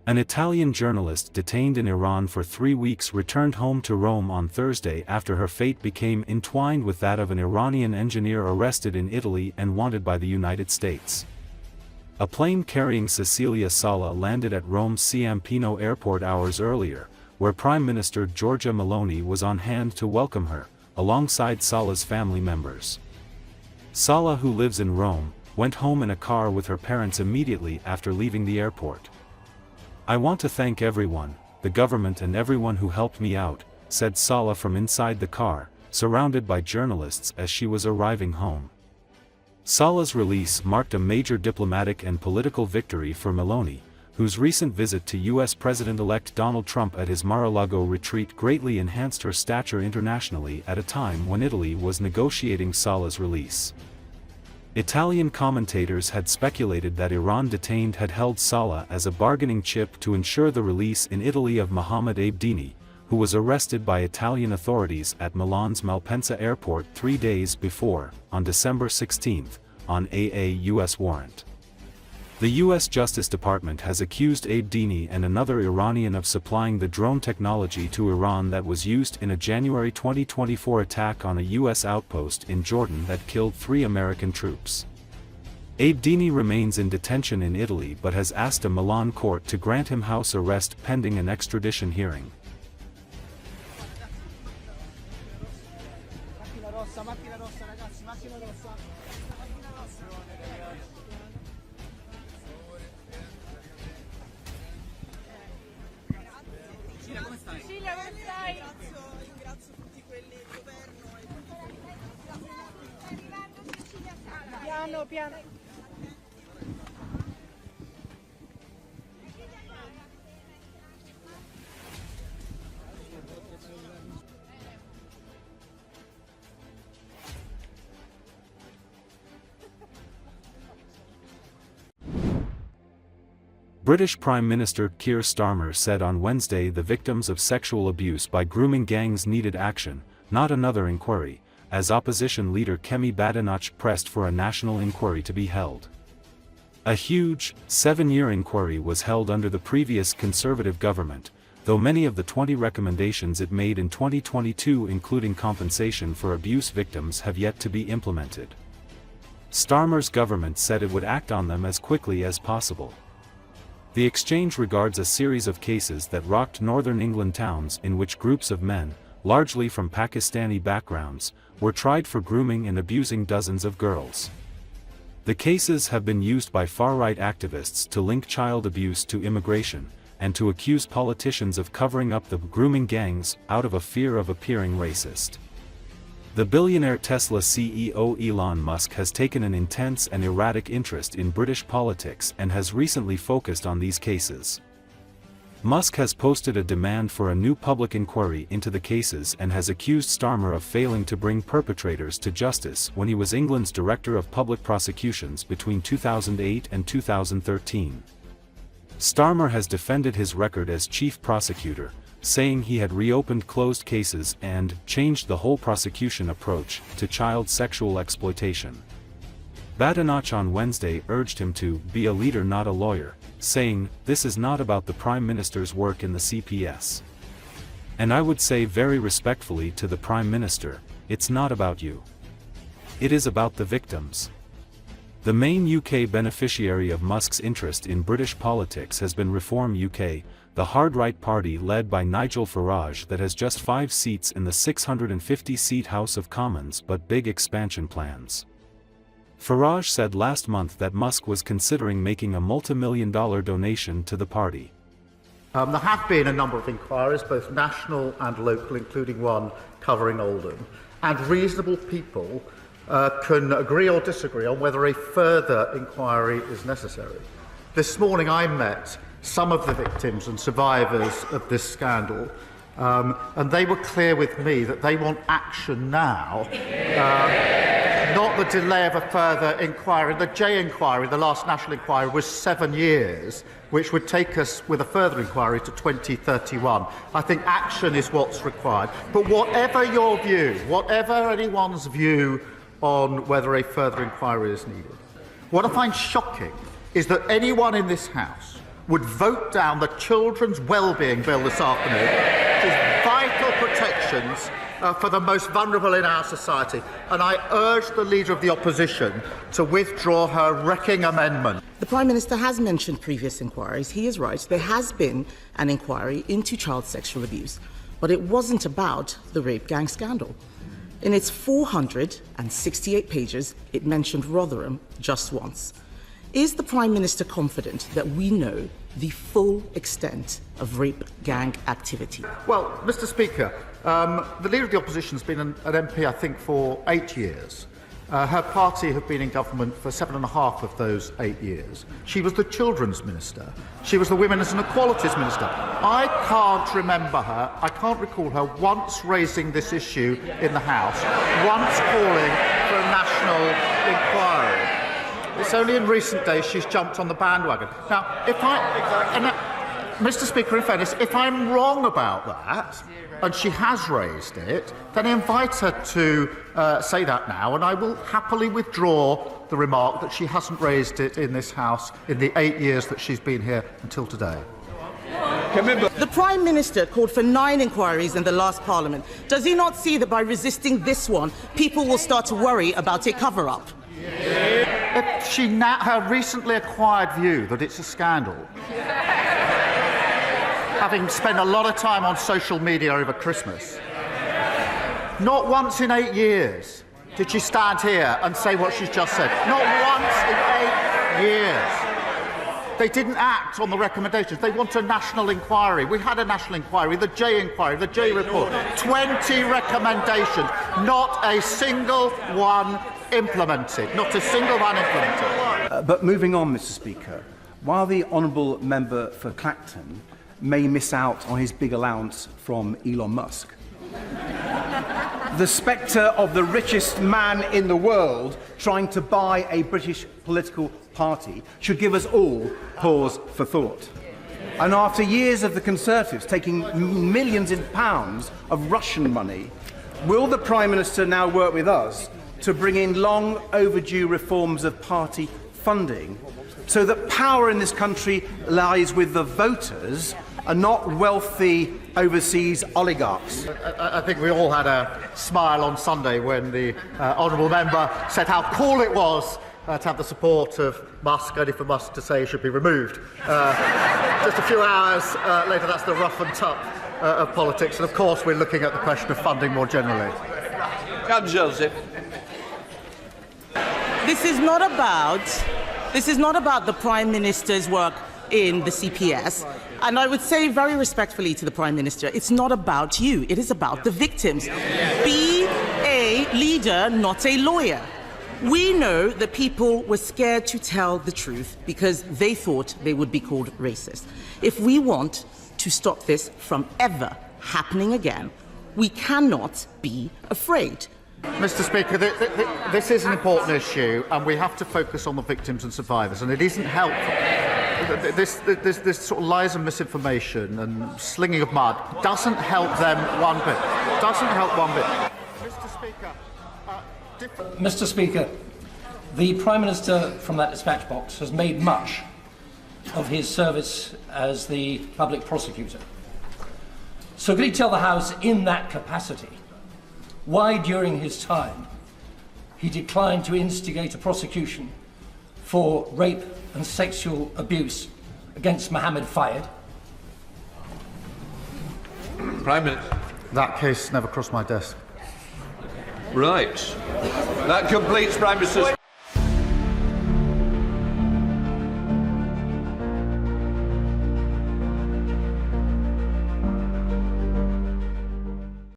An Italian journalist detained in Iran for 3 weeks returned home to Rome on Thursday after her fate became entwined with that of an Iranian engineer arrested in Italy and wanted by the United States. A plane carrying Cecilia Sala landed at Rome's Ciampino airport hours earlier, where Prime Minister Giorgia Meloni was on hand to welcome her, alongside Sala's family members. Sala, who lives in Rome, went home in a car with her parents immediately after leaving the airport. "I want to thank everyone, the government and everyone who helped me out," said Sala from inside the car, surrounded by journalists as she was arriving home. Sala's release marked a major diplomatic and political victory for Meloni, whose recent visit to U.S. President-elect Donald Trump at his Mar-a-Lago retreat greatly enhanced her stature internationally at a time when Italy was negotiating Sala's release. Italian commentators had speculated that Iran detained had held Sala as a bargaining chip to ensure the release in Italy of Mohammed Abdini, who was arrested by Italian authorities at Milan's Malpensa airport 3 days before, on December 16, on a U.S. warrant. The U.S. Justice Department has accused Abdini and another Iranian of supplying the drone technology to Iran that was used in a January 2024 attack on a U.S. outpost in Jordan that killed 3 American troops. Abdini remains in detention in Italy but has asked a Milan court to grant him house arrest pending an extradition hearing. Piano, piano. British Prime Minister Keir Starmer said on Wednesday the victims of sexual abuse by grooming gangs needed action, not another inquiry, as opposition leader Kemi Badenoch pressed for a national inquiry to be held. A huge, 7-year inquiry was held under the previous Conservative government, though many of the 20 recommendations it made in 2022 including compensation for abuse victims have yet to be implemented. Starmer's government said it would act on them as quickly as possible. The exchange regards a series of cases that rocked northern England towns in which groups of men, largely from Pakistani backgrounds, were tried for grooming and abusing dozens of girls. The cases have been used by far-right activists to link child abuse to immigration, and to accuse politicians of covering up the grooming gangs out of a fear of appearing racist. The billionaire Tesla CEO Elon Musk has taken an intense and erratic interest in British politics and has recently focused on these cases. Musk has posted a demand for a new public inquiry into the cases and has accused Starmer of failing to bring perpetrators to justice when he was England's Director of Public Prosecutions between 2008 and 2013. Starmer has defended his record as chief prosecutor, saying he had reopened closed cases and changed the whole prosecution approach to child sexual exploitation. Badenoch on Wednesday urged him to be a leader, not a lawyer, saying, "This is not about the Prime Minister's work in the CPS. And I would say very respectfully to the Prime Minister, it's not about you. It is about the victims." The main UK beneficiary of Musk's interest in British politics has been Reform UK, the hard-right party led by Nigel Farage that has just 5 seats in the 650-seat House of Commons but big expansion plans. Farage said last month that Musk was considering making a multi-million-dollar donation to the party. There have been a number of inquiries, both national and local, including one covering Oldham, and reasonable people can agree or disagree on whether a further inquiry is necessary. This morning I met some of the victims and survivors of this scandal, and they were clear with me that they want action now, not the delay of a further inquiry. The J inquiry, the last national inquiry, was 7 years, which would take us with a further inquiry to 2031. I think action is what's required. But whatever your view, whatever anyone's view on whether a further inquiry is needed, what I find shocking is that anyone in this House would vote down the Children's Wellbeing Bill this afternoon, which is vital protections for the most vulnerable in our society. And I urge the Leader of the Opposition to withdraw her wrecking amendment. The Prime Minister has mentioned previous inquiries. He is right. There has been an inquiry into child sexual abuse, but it wasn't about the rape gang scandal. In its 468 pages, it mentioned Rotherham just once. Is the Prime Minister confident that we know the full extent of rape gang activity? Well, Mr. Speaker, the Leader of the Opposition has been an MP, I think, for 8 years. Her party have been in government for 7.5 of those 8 years. She was the Children's Minister. She was the Women's and Equalities Minister. I can't remember her, I can't recall her once raising this issue in the House, once calling for a national inquiry. It's only in recent days she's jumped on the bandwagon. Now, Mr. Speaker, in fairness, if I'm wrong about that, and she has raised it, then I invite her to say that now, and I will happily withdraw the remark that she hasn't raised it in this House in the 8 years that she's been here until today. The Prime Minister called for 9 inquiries in the last Parliament. Does he not see that by resisting this one, people will start to worry about a cover-up? Her recently acquired view that it's a scandal, having spent a lot of time on social media over Christmas, not once in 8 years did she stand here and say what she's just said. Not once in 8 years. They didn't act on the recommendations. They want a national inquiry. We had a national inquiry, the J inquiry, the J report. 20 recommendations, not a single one implemented. Not a single one implemented. But moving on, Mr. Speaker, while the honourable member for Clacton may miss out on his big allowance from Elon Musk, the spectre of the richest man in the world trying to buy a British political party should give us all pause for thought. And after years of the Conservatives taking millions in pounds of Russian money, will the Prime Minister now work with us to bring in long overdue reforms of party funding so that power in this country lies with the voters and not wealthy overseas oligarchs? I think we all had a smile on Sunday when the honourable member said how cool it was to have the support of Musk, only for Musk to say he should be removed. Just a few hours later, that's the rough and tough of politics. And of course, we're looking at the question of funding more generally. Come, Joseph. This is not about the Prime Minister's work in the CPS. And I would say very respectfully to the Prime Minister, it's not about you, it is about the victims. Be a leader, not a lawyer. We know that people were scared to tell the truth because they thought they would be called racist. If we want to stop this from ever happening again, we cannot be afraid. Mr. Speaker, this is an important issue, and we have to focus on the victims and survivors, and it isn't helpful. This sort of lies and misinformation and slinging of mud doesn't help them one bit. Doesn't help one bit. Mr. Speaker, the Prime Minister from that dispatch box has made much of his service as the public prosecutor. So could he tell the House in that capacity why during his time he declined to instigate a prosecution for rape and sexual abuse against Mohammed Fayed? Prime Minister. That case never crossed my desk. Right. That completes Prime Minister's...